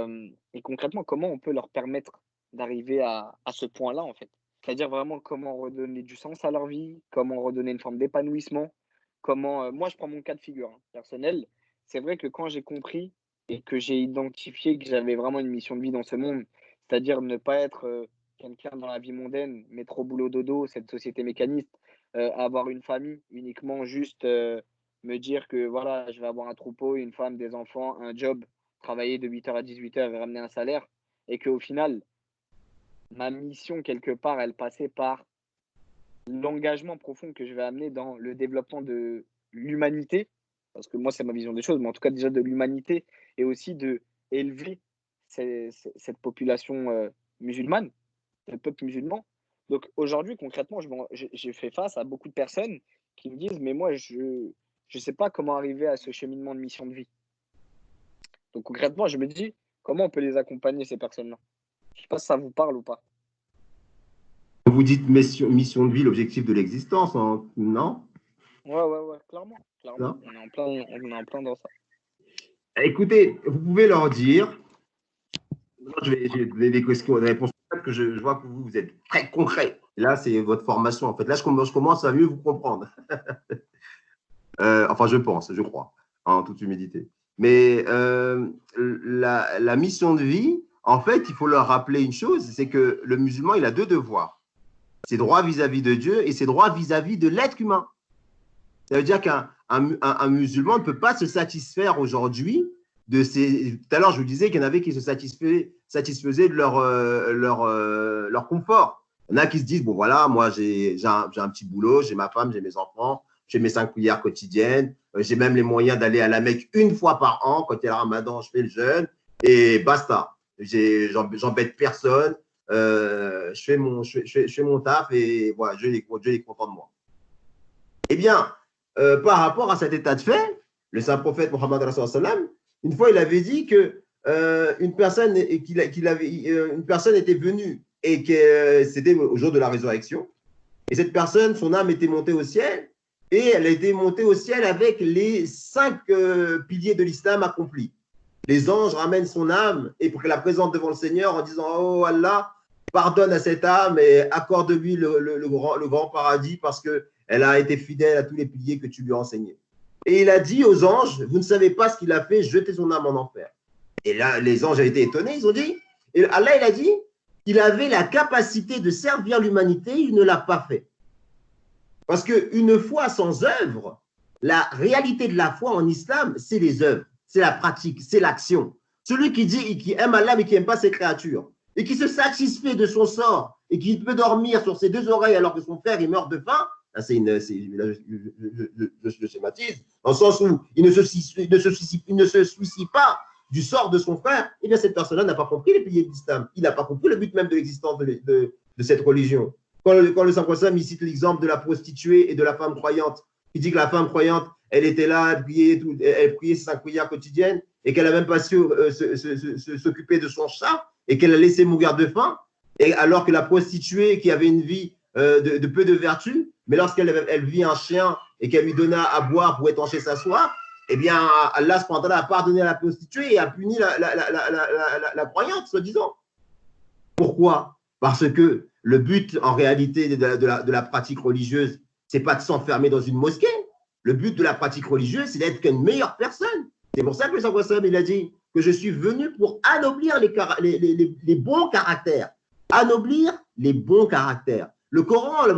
concrètement, comment on peut leur permettre d'arriver à ce point-là, en fait? C'est-à-dire vraiment comment redonner du sens à leur vie, comment redonner une forme d'épanouissement, comment, moi, je prends mon cas de figure personnel. C'est vrai que quand j'ai compris et que j'ai identifié que j'avais vraiment une mission de vie dans ce monde, c'est-à-dire ne pas être quelqu'un dans la vie mondaine, métro, boulot, dodo, cette société mécaniste, avoir une famille, uniquement juste me dire que voilà, je vais avoir un troupeau, une femme, des enfants, un job, travailler de 8 heures à 18 heures et ramener un salaire, et qu'au final, ma mission, quelque part, elle passait par l'engagement profond que je vais amener dans le développement de l'humanité, parce que moi, c'est ma vision des choses, mais en tout cas, déjà de l'humanité, et aussi de élever cette population musulmane, le peuple musulman. Donc aujourd'hui, concrètement, j'ai fait face à beaucoup de personnes qui me disent, mais moi, je ne sais pas comment arriver à ce cheminement de mission de vie. Donc concrètement, je me dis, comment on peut les accompagner, ces personnes-là? Je ne sais pas si ça vous parle ou pas. Vous dites mission de vie, l'objectif de l'existence, hein, non? Ouais, clairement, Non. clairement. On est en plein dans ça. Écoutez, vous pouvez leur dire, j'ai des questions, des réponses que je vois que vous êtes très concret. Là, c'est votre formation, en fait. Là, je commence à mieux vous comprendre. Enfin, je pense, je crois, en toute humilité. Mais la mission de vie, en fait, il faut leur rappeler une chose, c'est que le musulman, il a deux devoirs. Ses droits vis-à-vis de Dieu et ses droits vis-à-vis de l'être humain. Ça veut dire qu'un musulman ne peut pas se satisfaire aujourd'hui de ces. Tout à l'heure, je vous disais qu'il y en avait qui se satisfaisaient de leur confort. Il y en a qui se disent, bon voilà, moi j'ai un petit boulot, j'ai ma femme, j'ai mes enfants, j'ai mes 5 prières quotidiennes, j'ai même les moyens d'aller à la Mecque une fois par an, quand il y a le ramadan, je fais le jeûne, et basta. J'embête personne, je fais mon taf, et voilà, Dieu est content de moi. Eh bien, par rapport à cet état de fait, le saint prophète Mohammed, une fois, il avait dit que une personne était venue et que c'était au jour de la résurrection. Et cette personne, son âme était montée au ciel et elle a été montée au ciel avec les 5 piliers de l'islam accomplis. Les anges ramènent son âme et pour qu'elle la présente devant le Seigneur en disant, oh Allah, pardonne à cette âme et accorde-lui le grand paradis parce qu'elle a été fidèle à tous les piliers que tu lui as enseignés. Et il a dit aux anges, vous ne savez pas ce qu'il a fait, jetez son âme en enfer. Et là, les anges ont été étonnés, ils ont dit, et Allah, il a dit, il avait la capacité de servir l'humanité, il ne l'a pas fait. Parce qu'une foi sans œuvre, la réalité de la foi en islam, c'est les œuvres, c'est la pratique, c'est l'action. Celui qui dit, qui aime Allah mais qui n'aime pas ses créatures, et qui se satisfait de son sort, et qui peut dormir sur ses 2 oreilles alors que son frère il meurt de faim, là, je schématise, dans le sens où il ne se soucie pas du sort de son frère, eh bien cette personne-là n'a pas compris les piliers de l'islam. Il n'a pas compris le but même de l'existence de cette religion. Quand le Saint-Prophète il cite l'exemple de la prostituée et de la femme croyante, il dit que la femme croyante, elle était là, elle priait ses 5 prières quotidiennes et qu'elle n'a même pas su s'occuper de son chat et qu'elle a laissé mourir de faim, et alors que la prostituée qui avait une vie de peu de vertu, mais lorsqu'elle vit un chien et qu'elle lui donna à boire pour étancher sa soif, eh bien, Allah a pardonné à la prostituée et a puni la croyante, soi-disant. Pourquoi? Parce que le but, en réalité, de la pratique religieuse, c'est pas de s'enfermer dans une mosquée. Le but de la pratique religieuse, c'est d'être une meilleure personne. C'est pour ça que le Saint-Prophète, il a dit que je suis venu pour anoblir les bons caractères. Anoblir les bons caractères. Le Coran, le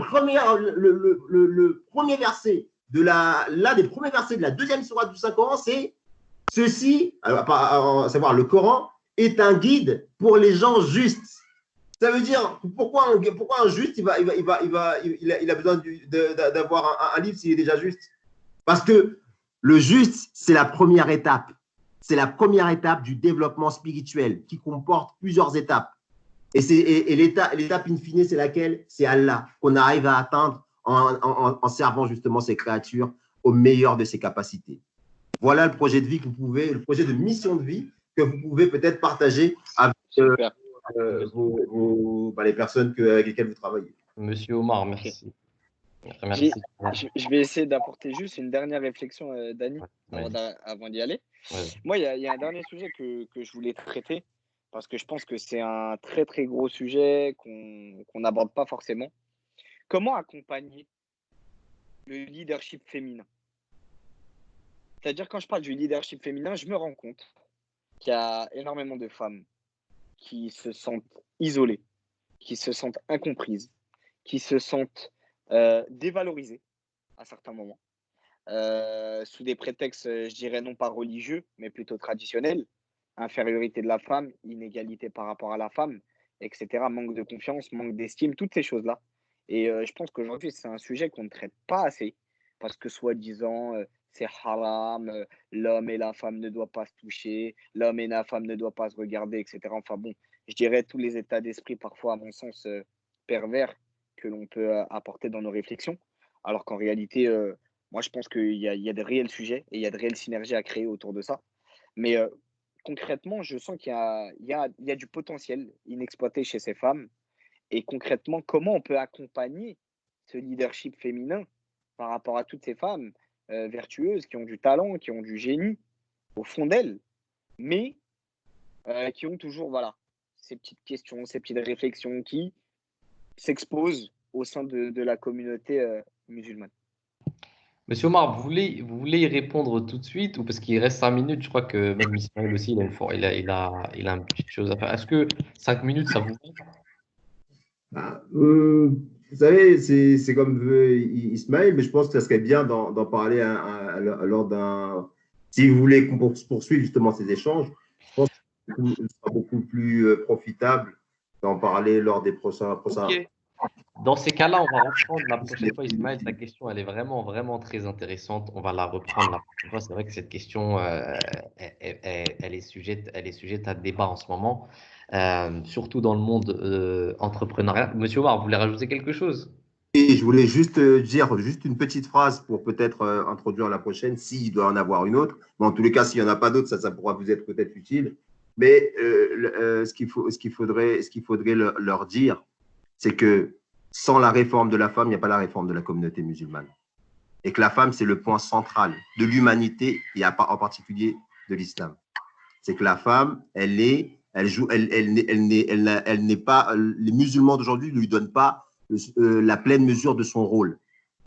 premier verset l'un des premiers versets de la 2e sourate du Saint-Coran, c'est ceci, à savoir le Coran, est un guide pour les gens justes. Ça veut dire, pourquoi un juste, il a besoin d'avoir un livre s'il est déjà juste? Parce que le juste, c'est la première étape. C'est la première étape du développement spirituel qui comporte plusieurs étapes. Et l'étape in fine, c'est laquelle? C'est Allah, qu'on arrive à atteindre en servant justement ces créatures au meilleur de ses capacités. Voilà le projet de vie que vous pouvez, le projet de mission de vie que vous pouvez peut-être partager avec les personnes avec lesquelles vous travaillez. Monsieur Omar, Ok. merci. Je vais essayer d'apporter juste une dernière réflexion, Dani, Ouais. avant d'y aller. Ouais. Moi, il y a un dernier sujet que je voulais traiter, parce que je pense que c'est un très, très gros sujet qu'on n'aborde pas forcément. Comment accompagner le leadership féminin? C'est-à-dire, quand je parle du leadership féminin, je me rends compte qu'il y a énormément de femmes qui se sentent isolées, qui se sentent incomprises, qui se sentent dévalorisées à certains moments, sous des prétextes, je dirais non pas religieux, mais plutôt traditionnels. Infériorité de la femme, inégalité par rapport à la femme, et cetera. Manque de confiance, manque d'estime, toutes ces choses-là. Et je pense qu'aujourd'hui, c'est un sujet qu'on ne traite pas assez parce que soi-disant, c'est haram, l'homme et la femme ne doivent pas se toucher, l'homme et la femme ne doivent pas se regarder, et cetera. Enfin bon, je dirais tous les états d'esprit parfois, à mon sens, pervers que l'on peut, apporter dans nos réflexions. Alors qu'en réalité, moi je pense qu'il y a de réels sujets et il y a de réelles synergies à créer autour de ça. Mais, concrètement, je sens qu'il y a du potentiel inexploité chez ces femmes et concrètement, comment on peut accompagner ce leadership féminin par rapport à toutes ces femmes, vertueuses, qui ont du talent, qui ont du génie au fond d'elles, mais qui ont toujours, voilà, ces petites questions, ces petites réflexions qui s'exposent au sein de la communauté, musulmane. Monsieur Omar, vous voulez y répondre tout de suite ou parce qu'il reste 5 minutes, je crois que même Ismaël aussi, il a il a une petite chose à faire. Est-ce que 5 minutes, ça vous va? Ah, vous savez, c'est comme veut Ismaël, mais je pense que ça serait bien d'en parler lors d'un. Si vous voulez qu'on poursuive justement ces échanges, je pense que ce sera beaucoup plus profitable d'en parler lors des prochains. Ok. Dans ces cas-là, on va reprendre la prochaine fois. Ismaël, ta question, elle est vraiment, vraiment très intéressante. On va la reprendre la prochaine fois. C'est vrai que cette question, elle est sujette à débat en ce moment, surtout dans le monde entrepreneurial. Monsieur Omar, vous voulez rajouter quelque chose? Et je voulais juste dire juste une petite phrase pour peut-être introduire la prochaine, s'il doit en avoir une autre. Mais en tous les cas, s'il n'y en a pas d'autre, ça pourra vous être peut-être utile. Mais ce qu'il faudrait leur dire, c'est que sans la réforme de la femme, il n'y a pas la réforme de la communauté musulmane. Et que la femme, c'est le point central de l'humanité et en particulier de l'islam. C'est que la femme, elle n'est pas, les musulmans d'aujourd'hui ne lui donnent pas la pleine mesure de son rôle.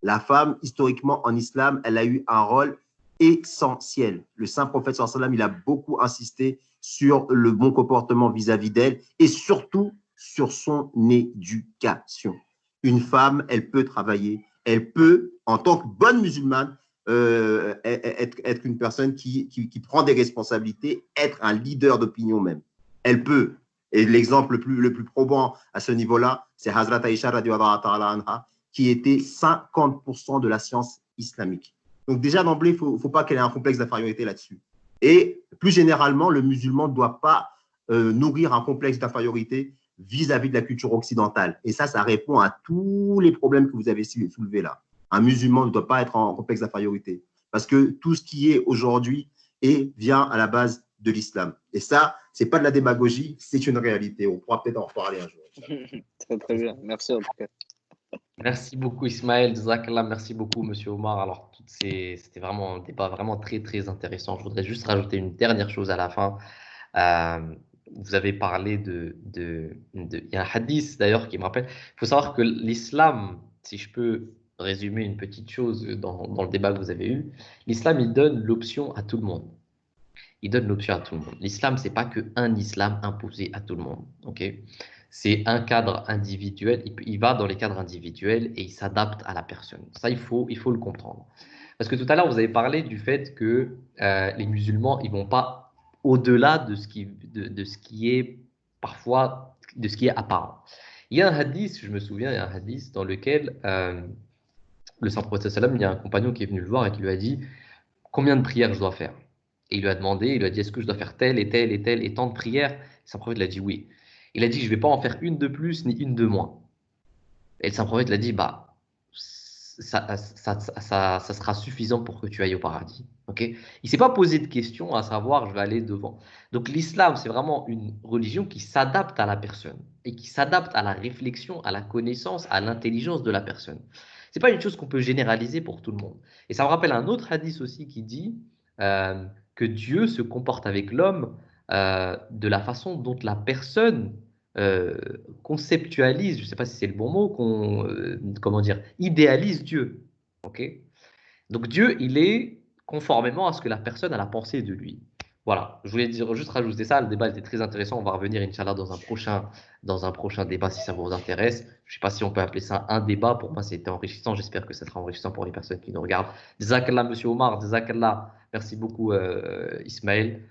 La femme, historiquement en islam, elle a eu un rôle essentiel. Le saint prophète sallam, il a beaucoup insisté sur le bon comportement vis-à-vis d'elle et surtout sur son éducation. Une femme, elle peut travailler, elle peut, en tant que bonne musulmane, être une personne qui prend des responsabilités, être un leader d'opinion même. Elle peut. Et l'exemple le plus probant à ce niveau-là, c'est Hazrat Aïcha radiallahu ta'ala anha, qui était 50% de la science islamique. Donc déjà d'emblée, il ne faut pas qu'elle ait un complexe d'infériorité là-dessus. Et plus généralement, le musulman ne doit pas nourrir un complexe d'infériorité vis-à-vis de la culture occidentale. Et ça répond à tous les problèmes que vous avez soulevés là. Un musulman ne doit pas être en complexe d'infériorité parce que tout ce qui est aujourd'hui vient à la base de l'islam. Et ça, ce n'est pas de la démagogie, c'est une réalité. On pourra peut-être en reparler un jour. Très, très bien. Merci en tout cas. Merci beaucoup Ismaël, Jazakallah, merci beaucoup Monsieur Omar. Alors, c'était vraiment un débat vraiment très très intéressant. Je voudrais juste rajouter une dernière chose à la fin. Vous avez parlé il y a un hadith d'ailleurs qui me rappelle. Il faut savoir que l'islam, si je peux résumer une petite chose dans le débat que vous avez eu, l'islam il donne l'option à tout le monde. Il donne l'option à tout le monde. L'islam, c'est pas qu'un islam imposé à tout le monde. Ok, c'est un cadre individuel. Il va dans les cadres individuels et il s'adapte à la personne. Ça, il faut le comprendre. Parce que tout à l'heure, vous avez parlé du fait que les musulmans, ils vont pas au-delà de ce qui est parfois, de ce qui est apparent. Il y a un hadith, je me souviens, il y a un hadith dans lequel le saint prophète sallam, il y a un compagnon qui est venu le voir et qui lui a dit combien de prières je dois faire. Et il lui a demandé, il lui a dit est-ce que je dois faire telle et telle et telle et tant de prières. Le saint prophète l'a dit oui. Il a dit je ne vais pas en faire une de plus ni une de moins. Et le saint prophète l'a dit bah ça sera suffisant pour que tu ailles au paradis. Okay, il ne s'est pas posé de questions à savoir je vais aller devant. Donc l'islam, c'est vraiment une religion qui s'adapte à la personne et qui s'adapte à la réflexion, à la connaissance, à l'intelligence de la personne. Ce n'est pas une chose qu'on peut généraliser pour tout le monde. Et ça me rappelle un autre hadith aussi qui dit que Dieu se comporte avec l'homme de la façon dont la personne euh, conceptualise, je ne sais pas si c'est le bon mot, comment dire, idéalise Dieu. Ok. Donc Dieu, il est conformément à ce que la personne a la pensée de lui. voilà, je voulais dire, juste rajouter ça. Le débat était très intéressant. On va revenir, Inch'Allah, dans un prochain débat si ça vous intéresse. Je ne sais pas si on peut appeler ça un débat. Pour moi, c'était enrichissant. J'espère que ça sera enrichissant pour les personnes qui nous regardent. Jazakallah, monsieur Omar. Jazakallah. Merci beaucoup, Ismaël.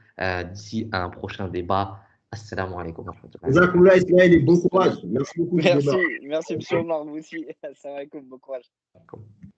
D'ici à un prochain débat. Assalamu alaikum wa rahmatullahi wa Jazakumullah, Ismaël, et bon courage. Merci beaucoup du débat. Merci, monsieur Omar, vous aussi. Assalamu alaikum, bon courage. barakatuh.